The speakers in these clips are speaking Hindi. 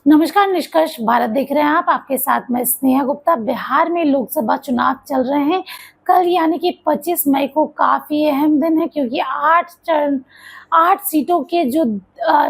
नमस्कार, निष्कर्ष भारत देख रहे हैं आप। आपके साथ मैं स्नेहा गुप्ता। बिहार में लोकसभा चुनाव चल रहे हैं। कल यानी कि 25 मई को काफ़ी अहम दिन है, क्योंकि 8 सीटों के जो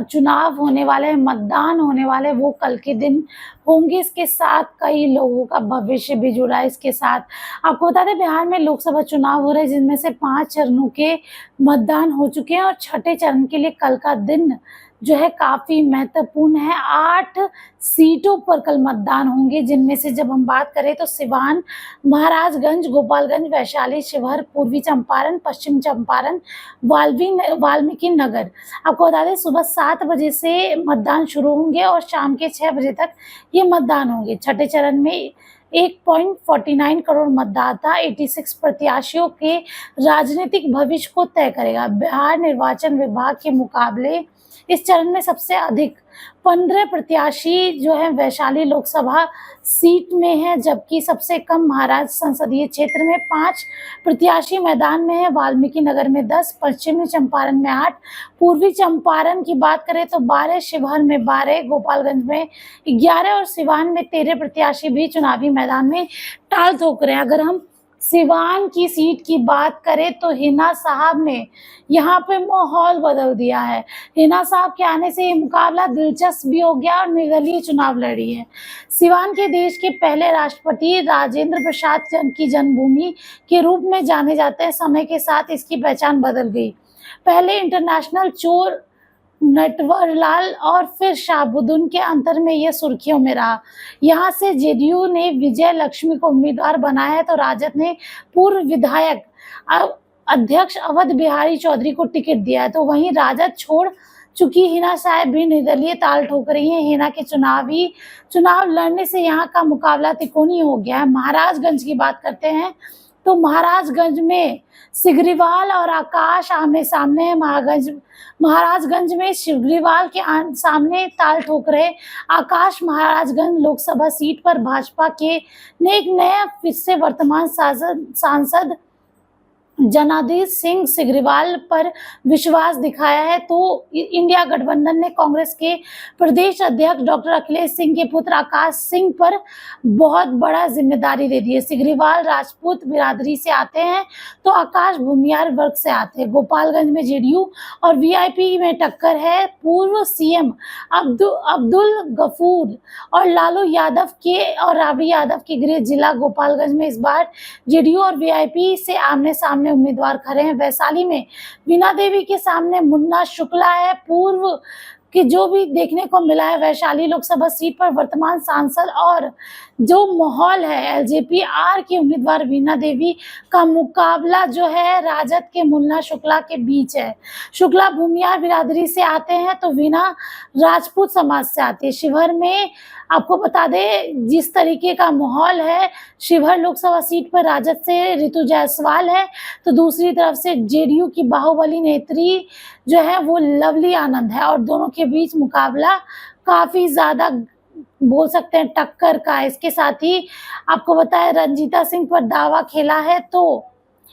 चुनाव होने वाले हैं, मतदान होने वाले हैं, वो कल के दिन होंगे। इसके साथ कई लोगों का भविष्य भी जुड़ा है। इसके साथ आपको बता दें, बिहार में लोकसभा चुनाव हो रहे हैं, जिनमें से 5 चरणों के मतदान हो चुके हैं और छठे चरण के लिए कल का दिन जो है काफ़ी महत्वपूर्ण है। 8 सीटों पर कल मतदान होंगे, जिनमें से जब हम बात करें तो सिवान, महाराजगंज, गोपालगंज, वैशाली, शिवहर, पूर्वी चंपारण, पश्चिम चंपारण, वाल्मीकि नगर। आपको बता दें, सुबह 7 बजे से मतदान शुरू होंगे और शाम के 6 बजे तक ये मतदान होंगे। छठे चरण में 1.49 करोड़ मतदाता 86 प्रत्याशियों के राजनीतिक भविष्य को तय करेगा। बिहार निर्वाचन विभाग के मुकाबले इस चरण में सबसे अधिक 15 प्रत्याशी जो है वैशाली लोकसभा सीट में है, जबकि सबसे कम महाराज संसदीय क्षेत्र में 5 प्रत्याशी मैदान में है। वाल्मीकि नगर में 10, पश्चिमी चंपारण में 8, पूर्वी चंपारण की बात करें तो 12, शिवहर में 12, गोपालगंज में 11 और सिवान में 13 प्रत्याशी भी चुनावी मैदान में टाल ठोक रहे हैं। अगर हम सिवान की सीट की बात करें तो हिना साहब ने यहाँ पे माहौल बदल दिया है। हिना साहब के आने से ये मुकाबला दिलचस्प भी हो गया और निर्दलीय चुनाव लड़ी है। सिवान के देश के पहले राष्ट्रपति राजेंद्र प्रसाद की जन्मभूमि के रूप में जाने जाते हैं। समय के साथ इसकी पहचान बदल गई। पहले इंटरनेशनल चोर नटवरलाल और फिर शाहबुद्दीन के अंतर में ये सुर्खियों में रहा। यहाँ से जेडीयू ने विजय लक्ष्मी को उम्मीदवार बनाया है, तो राजद ने पूर्व विधायक अध्यक्ष अवध बिहारी चौधरी को टिकट दिया है। तो वहीं राजद छोड़ चुकी हिना साहब भी निर्दलीय ताल ठोक रही हैं। हिना के चुनाव लड़ने से यहाँ का मुकाबला तिकोनी हो गया है। महाराजगंज की बात करते हैं तो महाराजगंज में सिगरीवाल और आकाश आमने सामने है। महाराजगंज में सिगरीवाल के सामने ताल ठोक रहे आकाश महाराजगंज लोकसभा सीट पर भाजपा के ने एक नया फिर से वर्तमान सांसद जनार्दन सिंह सिग्रीवाल पर विश्वास दिखाया है। तो इंडिया गठबंधन ने कांग्रेस के प्रदेश अध्यक्ष डॉक्टर अखिलेश सिंह के पुत्र आकाश सिंह पर बहुत बड़ा जिम्मेदारी दे दी है। सिग्रीवाल राजपूत बिरादरी से आते हैं, तो आकाश भूमियार वर्ग से आते हैं। गोपालगंज में जेडीयू और वीआईपी में टक्कर है। पूर्व सीएम अब्दुल गफूर और लालू यादव और राबड़ी यादव के गृह जिला गोपालगंज में इस बार जेडीयू और वीआईपी से आमने सामने उम्मीदवार खड़े हैं। वैशाली में वीणा देवी के सामने मुन्ना शुक्ला है। पूर्व कि जो भी देखने को मिला है, वैशाली लोकसभा सीट पर वर्तमान सांसद और जो माहौल है, एलजेपी आर की उम्मीदवार वीणा देवी का मुकाबला जो है राजद के मुन्ना शुक्ला के बीच है। शुक्ला भूमियार बिरादरी से आते हैं, तो वीणा राजपूत समाज से आती है। शिवहर में आपको बता दें जिस तरीके का माहौल है, शिवहर लोकसभा सीट पर राजद से ऋतु जायसवाल है, तो दूसरी तरफ से जेडीयू की बाहुबली नेत्री जो है वो लवली आनंद है, और दोनों के बीच मुकाबला काफ़ी ज़्यादा बोल सकते हैं टक्कर का। इसके साथ ही आपको बताया रंजीता सिंह पर दावा खेला है तो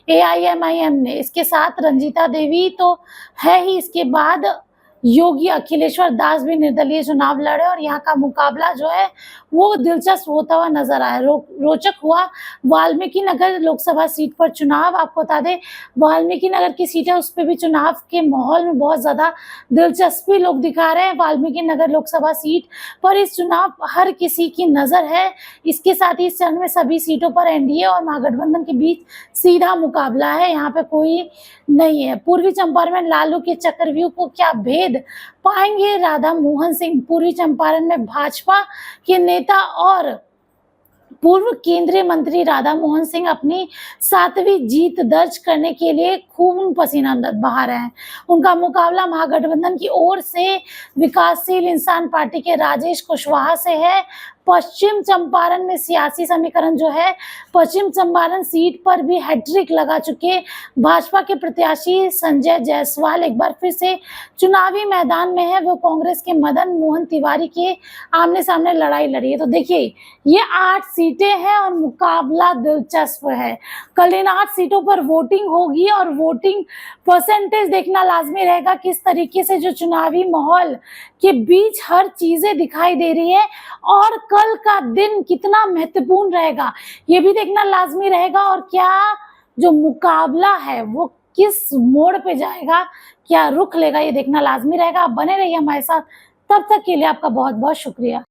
एआईएमआईएम ने। इसके साथ रंजीता देवी तो है ही, इसके बाद योगी अखिलेश्वर दास भी निर्दलीय चुनाव लड़े और यहाँ का मुकाबला जो है वो दिलचस्प होता हुआ नजर आया। रोचक हुआ वाल्मीकि नगर लोकसभा सीट पर चुनाव। आपको बता दें वाल्मीकि नगर की सीट है, उस पर भी चुनाव के माहौल में बहुत ज़्यादा दिलचस्पी लोग दिखा रहे हैं। वाल्मीकि नगर लोकसभा सीट पर इस चुनाव हर किसी की नज़र है। इसके साथ ही इस चरण में सभी सीटों पर एनडीए और महागठबंधन के बीच सीधा मुकाबला है, यहाँ पे कोई नहीं है। पूर्वी चंपारण में लालू के चक्रव्यूह को क्या भेद पाएंगे राधा मोहन सिंह। पूर्वी चंपारण में भाजपा के नेता और पूर्व केंद्रीय मंत्री राधा मोहन सिंह अपनी 7वीं जीत दर्ज करने के लिए खून पसीना बहा रहे हैं। उनका मुकाबला महागठबंधन की ओर से विकासशील इंसान पार्टी के राजेश कुशवाहा से है। पश्चिम चंपारण में सियासी समीकरण जो है, पश्चिम चंपारण सीट पर भी हैट्रिक लगा चुके भाजपा के प्रत्याशी संजय जायसवाल एक बार फिर से चुनावी मैदान में है। वो कांग्रेस के मदन मोहन तिवारी के आमने सामने लड़ाई लड़ी है। तो देखिए, ये 8 सीटें हैं और मुकाबला दिलचस्प है। कल इन 8 सीटों पर वोटिंग होगी और वोटिंग परसेंटेज देखना लाजमी रहेगा, किस तरीके से जो चुनावी माहौल के बीच हर चीजें दिखाई दे रही है और कल का दिन कितना महत्वपूर्ण रहेगा ये भी देखना लाजमी रहेगा। और क्या जो मुकाबला है वो किस मोड़ पे जाएगा, क्या रुख लेगा, ये देखना लाजमी रहेगा। आप बने रहिए हमारे साथ, तब तक के लिए आपका बहुत बहुत शुक्रिया।